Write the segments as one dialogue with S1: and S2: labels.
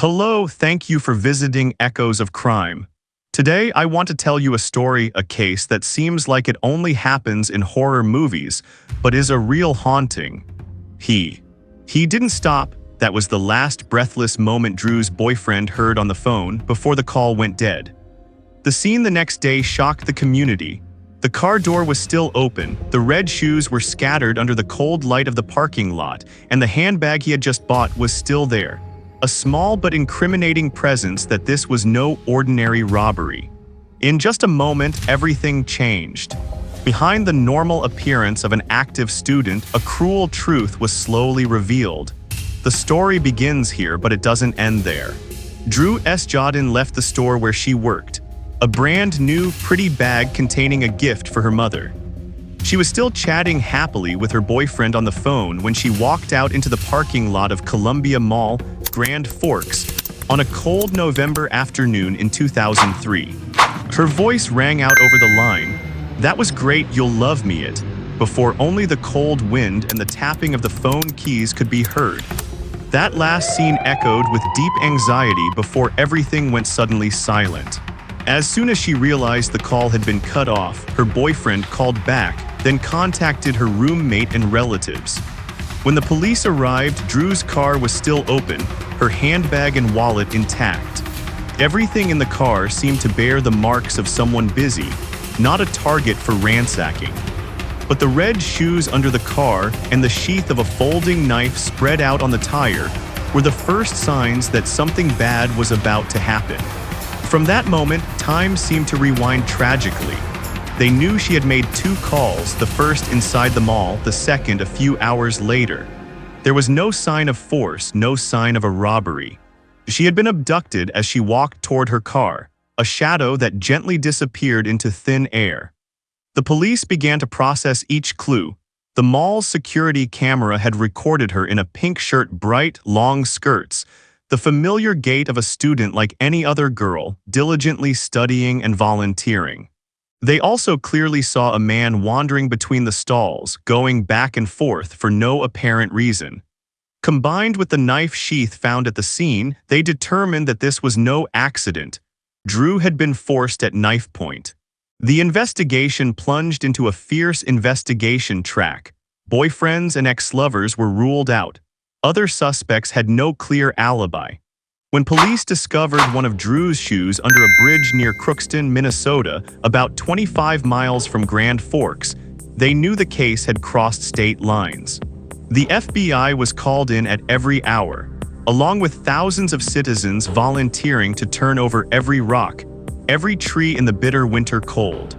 S1: Hello, thank you for visiting Echoes of Crime. Today, I want to tell you a story, a case that seems like it only happens in horror movies, but is a real haunting. He didn't stop. That was the last breathless moment Dru's boyfriend heard on the phone before the call went dead. The scene the next day shocked the community. The car door was still open, the red shoes were scattered under the cold light of the parking lot, and the handbag he had just bought was still there. A small but incriminating presence that this was no ordinary robbery. In just a moment, everything changed. Behind the normal appearance of an active student, a cruel truth was slowly revealed. The story begins here, but it doesn't end there. Dru Sjodin left the store where she worked, a brand new, pretty bag containing a gift for her mother. She was still chatting happily with her boyfriend on the phone when she walked out into the parking lot of Columbia Mall, Grand Forks, on a cold November afternoon in 2003. Her voice rang out over the line, "That was great, you'll love me it," before only the cold wind and the tapping of the phone keys could be heard. That last scene echoed with deep anxiety before everything went suddenly silent. As soon as she realized the call had been cut off, her boyfriend called back, then contacted her roommate and relatives. When the police arrived, Dru's car was still open, her handbag and wallet intact. Everything in the car seemed to bear the marks of someone busy, not a target for ransacking. But the red shoes under the car and the sheath of a folding knife spread out on the tire were the first signs that something bad was about to happen. From that moment, time seemed to rewind tragically. They knew she had made 2 calls, the first inside the mall, the second a few hours later. There was no sign of force, no sign of a robbery. She had been abducted as she walked toward her car, a shadow that gently disappeared into thin air. The police began to process each clue. The mall's security camera had recorded her in a pink shirt, bright, long skirts, the familiar gait of a student like any other girl, diligently studying and volunteering. They also clearly saw a man wandering between the stalls, going back and forth for no apparent reason. Combined with the knife sheath found at the scene, they determined that this was no accident. Dru had been forced at knife point. The investigation plunged into a fierce investigation track. Boyfriends and ex-lovers were ruled out. Other suspects had no clear alibi. When police discovered one of Dru's shoes under a bridge near Crookston, Minnesota, about 25 miles from Grand Forks, they knew the case had crossed state lines. The FBI was called in at every hour, along with thousands of citizens volunteering to turn over every rock, every tree in the bitter winter cold.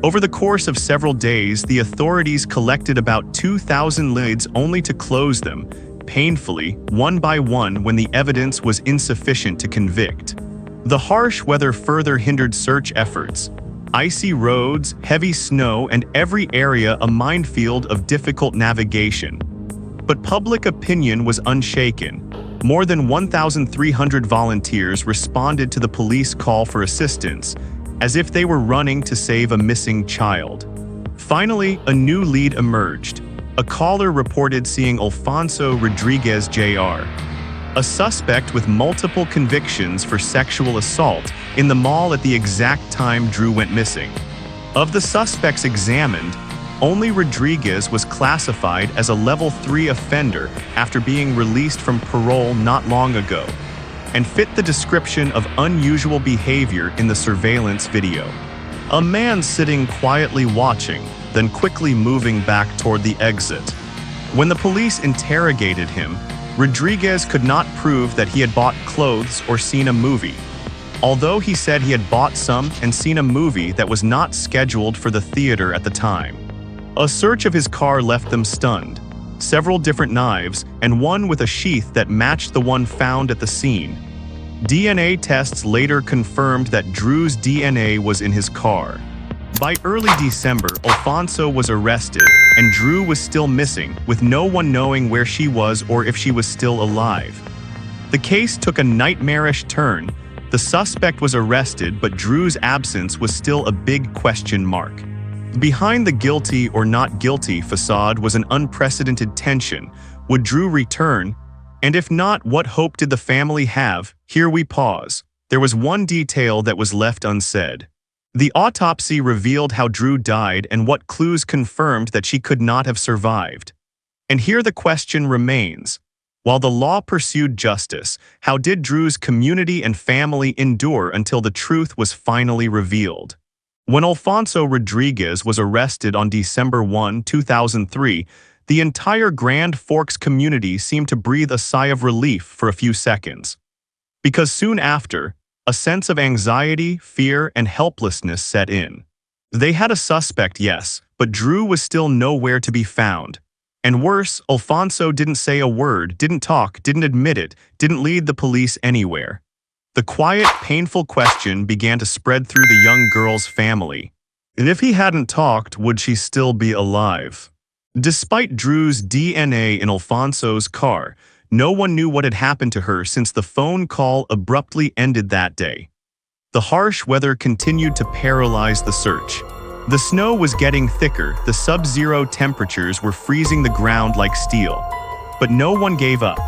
S1: Over the course of several days, the authorities collected about 2,000 leads only to close them, painfully, one by one when the evidence was insufficient to convict. The harsh weather further hindered search efforts. Icy roads, heavy snow, and every area a minefield of difficult navigation. But public opinion was unshaken. More than 1,300 volunteers responded to the police call for assistance, as if they were running to save a missing child. Finally, a new lead emerged. A caller reported seeing Alfonso Rodriguez Jr., a suspect with multiple convictions for sexual assault, in the mall at the exact time Dru went missing. Of the suspects examined, only Rodriguez was classified as a level 3 offender after being released from parole not long ago, and fit the description of unusual behavior in the surveillance video. A man sitting quietly watching, then quickly moving back toward the exit. When the police interrogated him, Rodriguez could not prove that he had bought clothes or seen a movie, although he said he had bought some and seen a movie that was not scheduled for the theater at the time. A search of his car left them stunned. Several different knives, and one with a sheath that matched the one found at the scene. DNA tests later confirmed that Dru's DNA was in his car. By early December, Alfonso was arrested, and Dru was still missing, with no one knowing where she was or if she was still alive. The case took a nightmarish turn. The suspect was arrested, but Dru's absence was still a big question mark. Behind the guilty or not guilty facade was an unprecedented tension. Would Dru return? And if not, what hope did the family have? Here we pause. There was one detail that was left unsaid. The autopsy revealed how Dru died and what clues confirmed that she could not have survived. And here the question remains. While the law pursued justice, how did Dru's community and family endure until the truth was finally revealed? When Alfonso Rodriguez was arrested on December 1, 2003, the entire Grand Forks community seemed to breathe a sigh of relief for a few seconds. Because soon after, a sense of anxiety, fear, and helplessness set in. They had a suspect, yes, but Dru was still nowhere to be found. And worse, Alfonso didn't say a word, didn't talk, didn't admit it, didn't lead the police anywhere. The quiet, painful question began to spread through the young girl's family. And if he hadn't talked, would she still be alive? Despite Dru's DNA in Alfonso's car, no one knew what had happened to her since the phone call abruptly ended that day. The harsh weather continued to paralyze the search. The snow was getting thicker, the sub-zero temperatures were freezing the ground like steel. But no one gave up.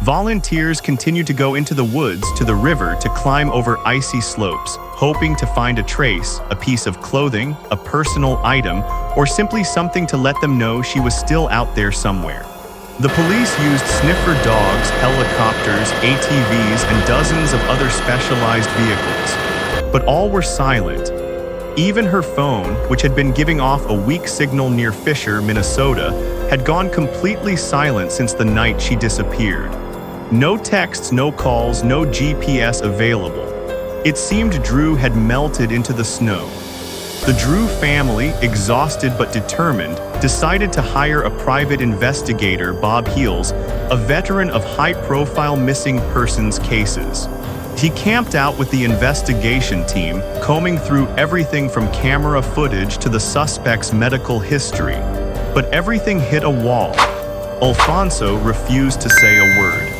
S1: Volunteers continued to go into the woods to the river to climb over icy slopes, hoping to find a trace, a piece of clothing, a personal item, or simply something to let them know she was still out there somewhere. The police used sniffer dogs, helicopters, ATVs, and dozens of other specialized vehicles. But all were silent. Even her phone, which had been giving off a weak signal near Fisher, Minnesota, had gone completely silent since the night she disappeared. No texts, no calls, no GPS available. It seemed Dru had melted into the snow. The Dru family, exhausted but determined, decided to hire a private investigator, Bob Heels, a veteran of high-profile missing persons cases. He camped out with the investigation team, combing through everything from camera footage to the suspect's medical history. But everything hit a wall. Alfonso refused to say a word.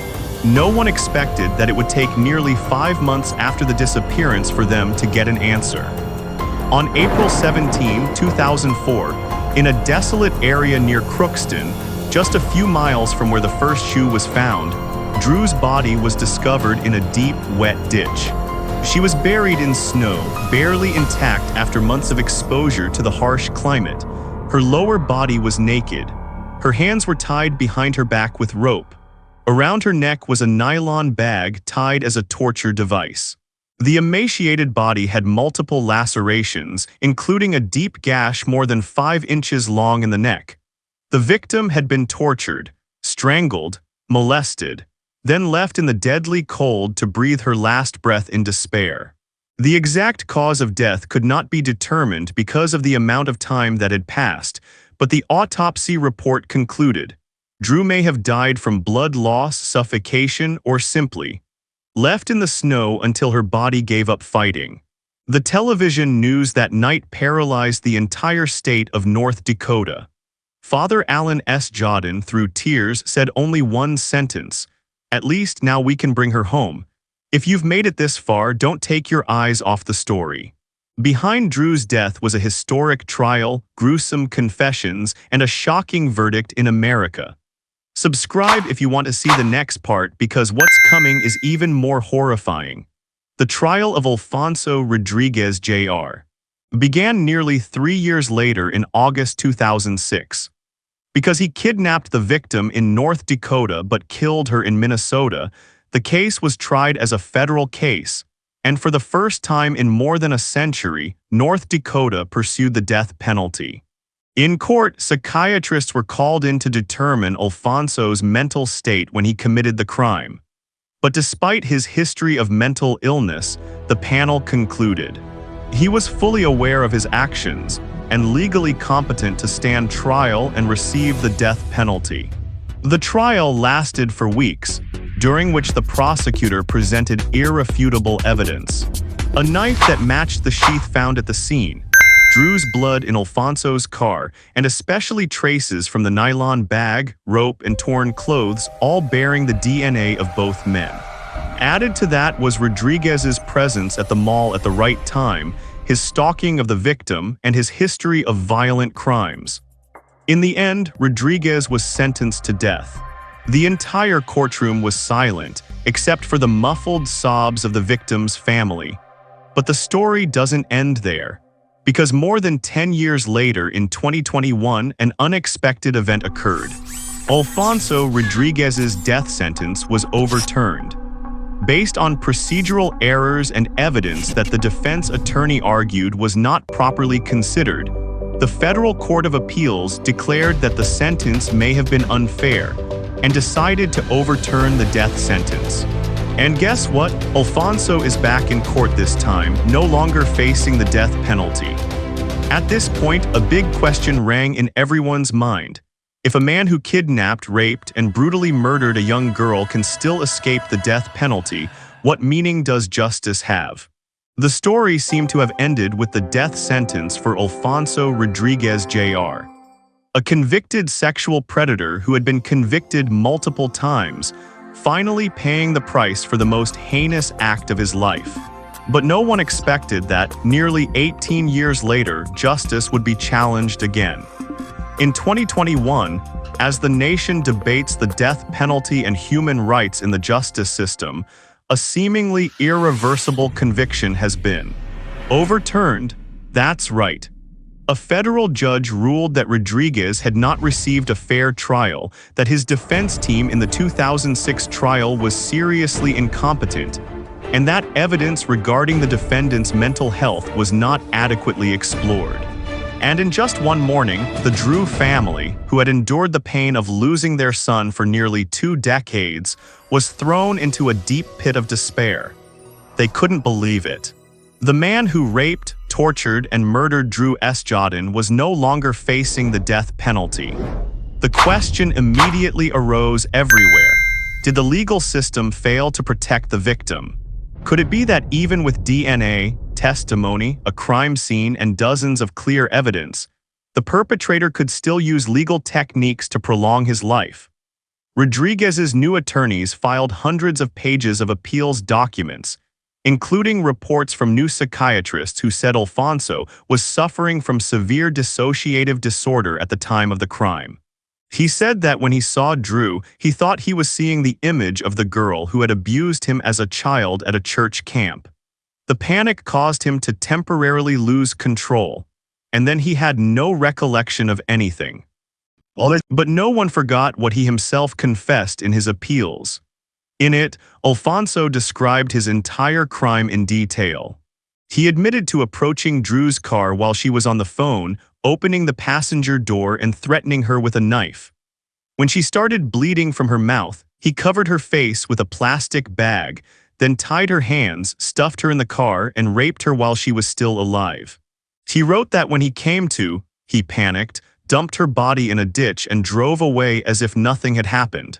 S1: No one expected that it would take nearly 5 months after the disappearance for them to get an answer. On April 17, 2004, in a desolate area near Crookston, just a few miles from where the first shoe was found, Dru's body was discovered in a deep, wet ditch. She was buried in snow, barely intact after months of exposure to the harsh climate. Her lower body was naked. Her hands were tied behind her back with rope. Around her neck was a nylon bag tied as a torture device. The emaciated body had multiple lacerations, including a deep gash more than 5 inches long in the neck. The victim had been tortured, strangled, molested, then left in the deadly cold to breathe her last breath in despair. The exact cause of death could not be determined because of the amount of time that had passed, but the autopsy report concluded Dru may have died from blood loss, suffocation, or simply left in the snow until her body gave up fighting. The television news that night paralyzed the entire state of North Dakota. Father Alan S. Sjodin, through tears, said only one sentence: "At least now we can bring her home. If you've made it this far, don't take your eyes off the story." Behind Dru's death was a historic trial, gruesome confessions, and a shocking verdict in America. Subscribe if you want to see the next part, because what's coming is even more horrifying. The trial of Alfonso Rodriguez Jr. began nearly 3 years later in August 2006. Because he kidnapped the victim in North Dakota but killed her in Minnesota, the case was tried as a federal case, and for the first time in more than a century, North Dakota pursued the death penalty. In court, psychiatrists were called in to determine Alfonso's mental state when he committed the crime. But despite his history of mental illness, the panel concluded he was fully aware of his actions and legally competent to stand trial and receive the death penalty. The trial lasted for weeks, during which the prosecutor presented irrefutable evidence. A knife that matched the sheath found at the scene, Dru's blood in Alfonso's car, and especially traces from the nylon bag, rope, and torn clothes, all bearing the DNA of both men. Added to that was Rodriguez's presence at the mall at the right time, his stalking of the victim, and his history of violent crimes. In the end, Rodriguez was sentenced to death. The entire courtroom was silent, except for the muffled sobs of the victim's family. But the story doesn't end there, because more than 10 years later in 2021, an unexpected event occurred. Alfonso Rodriguez's death sentence was overturned. Based on procedural errors and evidence that the defense attorney argued was not properly considered, the Federal Court of Appeals declared that the sentence may have been unfair and decided to overturn the death sentence. And guess what? Alfonso is back in court this time, no longer facing the death penalty. At this point, a big question rang in everyone's mind. If a man who kidnapped, raped, and brutally murdered a young girl can still escape the death penalty, what meaning does justice have? The story seemed to have ended with the death sentence for Alfonso Rodriguez Jr., a convicted sexual predator who had been convicted multiple times, finally paying the price for the most heinous act of his life. But no one expected that, nearly 18 years later, justice would be challenged again. In 2021, as the nation debates the death penalty and human rights in the justice system, a seemingly irreversible conviction has been overturned. That's right. A federal judge ruled that Rodriguez had not received a fair trial, that his defense team in the 2006 trial was seriously incompetent, and that evidence regarding the defendant's mental health was not adequately explored. And in just one morning, the Dru family, who had endured the pain of losing their son for nearly 2 decades, was thrown into a deep pit of despair. They couldn't believe it. The man who raped, tortured, and murdered Dru Sjodin was no longer facing the death penalty. The question immediately arose everywhere. Did the legal system fail to protect the victim? Could it be that even with DNA, testimony, a crime scene, and dozens of clear evidence, the perpetrator could still use legal techniques to prolong his life? Rodriguez's new attorneys filed hundreds of pages of appeals documents, including reports from new psychiatrists who said Alfonso was suffering from severe dissociative disorder at the time of the crime. He said that when he saw Dru, he thought he was seeing the image of the girl who had abused him as a child at a church camp. The panic caused him to temporarily lose control, and then he had no recollection of anything. But no one forgot what he himself confessed in his appeals. In it, Alfonso described his entire crime in detail. He admitted to approaching Dru's car while she was on the phone, opening the passenger door and threatening her with a knife. When she started bleeding from her mouth, he covered her face with a plastic bag, then tied her hands, stuffed her in the car, and raped her while she was still alive. He wrote that when he came to, he panicked, dumped her body in a ditch, and drove away as if nothing had happened.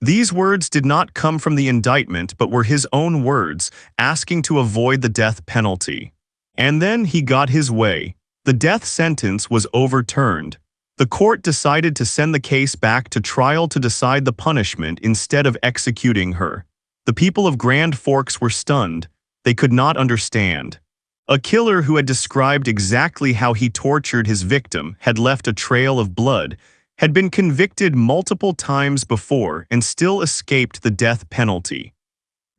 S1: These words did not come from the indictment but were his own words, asking to avoid the death penalty. And then he got his way. The death sentence was overturned. The court decided to send the case back to trial to decide the punishment instead of executing her. The people of Grand Forks were stunned. They could not understand. A killer who had described exactly how he tortured his victim, had left a trail of blood, had been convicted multiple times before and still escaped the death penalty.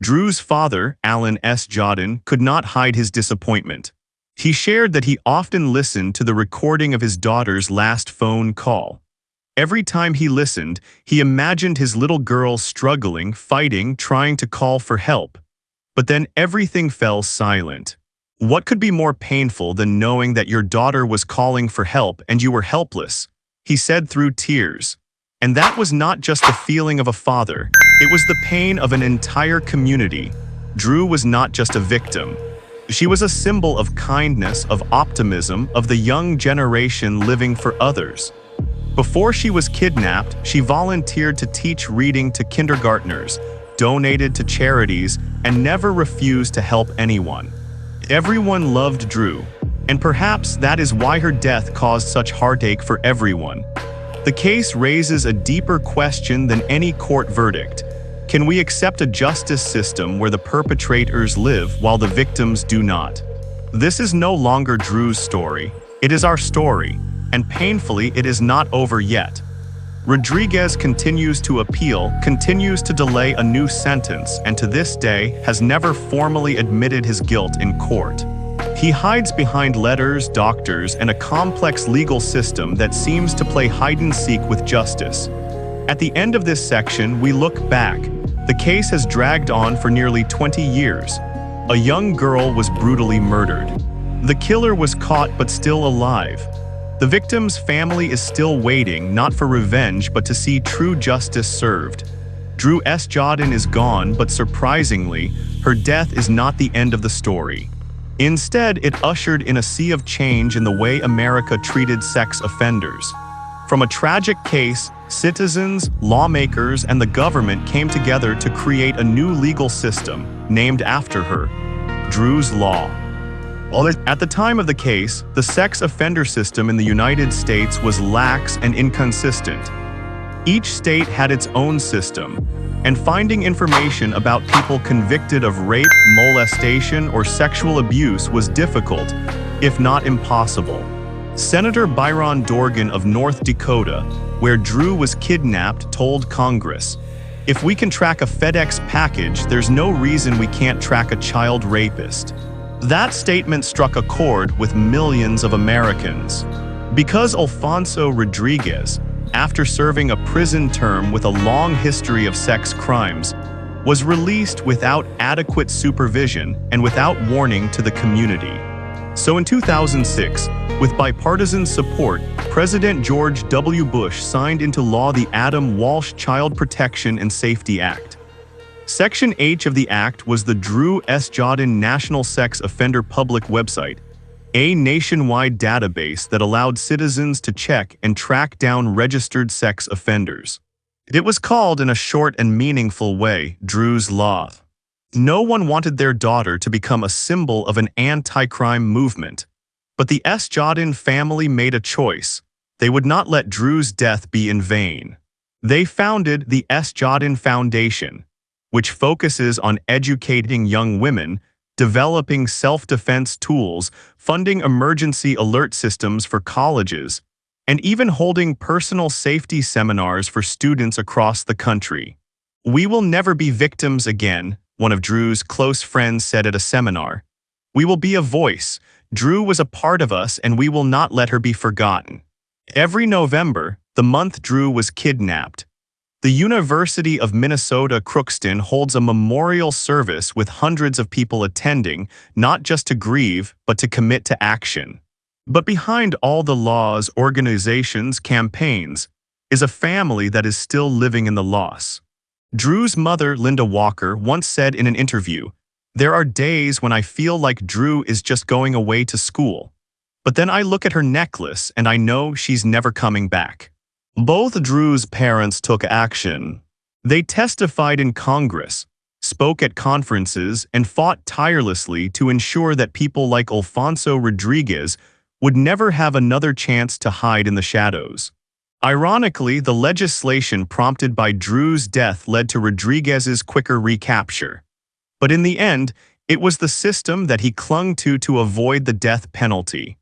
S1: Dru's father, Alan S. Sjodin, could not hide his disappointment. He shared that he often listened to the recording of his daughter's last phone call. Every time he listened, he imagined his little girl struggling, fighting, trying to call for help. But then everything fell silent. What could be more painful than knowing that your daughter was calling for help and you were helpless? He said through tears. And that was not just the feeling of a father, it was the pain of an entire community. Dru was not just a victim. She was a symbol of kindness, of optimism, of the young generation living for others. Before she was kidnapped, she volunteered to teach reading to kindergartners, donated to charities, and never refused to help anyone. Everyone loved Dru, and perhaps that is why her death caused such heartache for everyone. The case raises a deeper question than any court verdict. Can we accept a justice system where the perpetrators live while the victims do not? This is no longer Dru's story. It is our story, and painfully it is not over yet. Rodriguez continues to appeal, continues to delay a new sentence, and to this day has never formally admitted his guilt in court. He hides behind letters, doctors, and a complex legal system that seems to play hide-and-seek with justice. At the end of this section, we look back. The case has dragged on for nearly 20 years. A young girl was brutally murdered. The killer was caught but still alive. The victim's family is still waiting, not for revenge, but to see true justice served. Dru Sjodin is gone, but surprisingly, her death is not the end of the story. Instead, it ushered in a sea of change in the way America treated sex offenders. From a tragic case, citizens, lawmakers, and the government came together to create a new legal system named after her, Dru's Law. At the time of the case, the sex offender system in the United States was lax and inconsistent. Each state had its own system, and finding information about people convicted of rape, molestation, or sexual abuse was difficult, if not impossible. Senator Byron Dorgan of North Dakota, where Dru was kidnapped, told Congress, "If we can track a FedEx package, there's no reason we can't track a child rapist." That statement struck a chord with millions of Americans. Because Alfonso Rodriguez, after serving a prison term with a long history of sex crimes, was released without adequate supervision and without warning to the community. So in 2006, with bipartisan support, President George W. Bush signed into law the Adam Walsh Child Protection and Safety Act. Section H of the Act was the Dru Sjodin National Sex Offender Public Website, a nationwide database that allowed citizens to check and track down registered sex offenders. It was called, in a short and meaningful way, Dru's Law. No one wanted their daughter to become a symbol of an anti-crime movement. But the Sjodin family made a choice. They would not let Dru's death be in vain. They founded the Sjodin Foundation, which focuses on educating young women, developing self-defense tools, funding emergency alert systems for colleges, and even holding personal safety seminars for students across the country. "We will never be victims again," one of Dru's close friends said at a seminar. "We will be a voice. Dru was a part of us, and we will not let her be forgotten." Every November, the month Dru was kidnapped, the University of Minnesota Crookston holds a memorial service with hundreds of people attending, not just to grieve, but to commit to action. But behind all the laws, organizations, campaigns, is a family that is still living in the loss. Dru's mother, Linda Walker, once said in an interview, "There are days when I feel like Dru is just going away to school. But then I look at her necklace and I know she's never coming back." Both Dru's parents took action. They testified in Congress, spoke at conferences, and fought tirelessly to ensure that people like Alfonso Rodriguez would never have another chance to hide in the shadows. Ironically, the legislation prompted by Dru's death led to Rodriguez's quicker recapture. But in the end, it was the system that he clung to avoid the death penalty.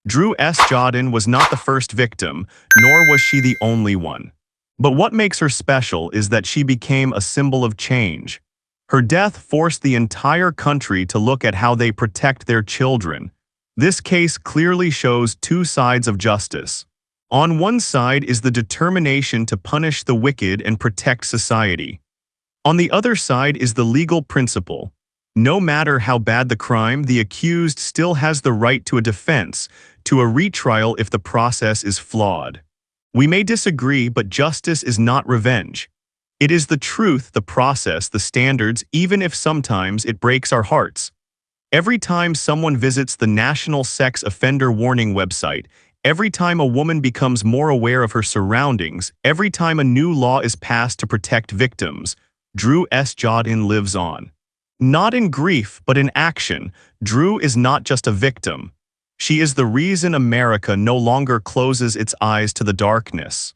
S1: Dru Sjodin was not the first victim, nor was she the only one. But what makes her special is that she became a symbol of change. Her death forced the entire country to look at how they protect their children. This case clearly shows two sides of justice. On one side is the determination to punish the wicked and protect society. On the other side is the legal principle. No matter how bad the crime, the accused still has the right to a defense, to a retrial if the process is flawed. We may disagree, but justice is not revenge. It is the truth, the process, the standards, even if sometimes it breaks our hearts. Every time someone visits the National Sex Offender Warning website, every time a woman becomes more aware of her surroundings, every time a new law is passed to protect victims, Dru Sjodin lives on. Not in grief, but in action, Dru is not just a victim. She is the reason America no longer closes its eyes to the darkness.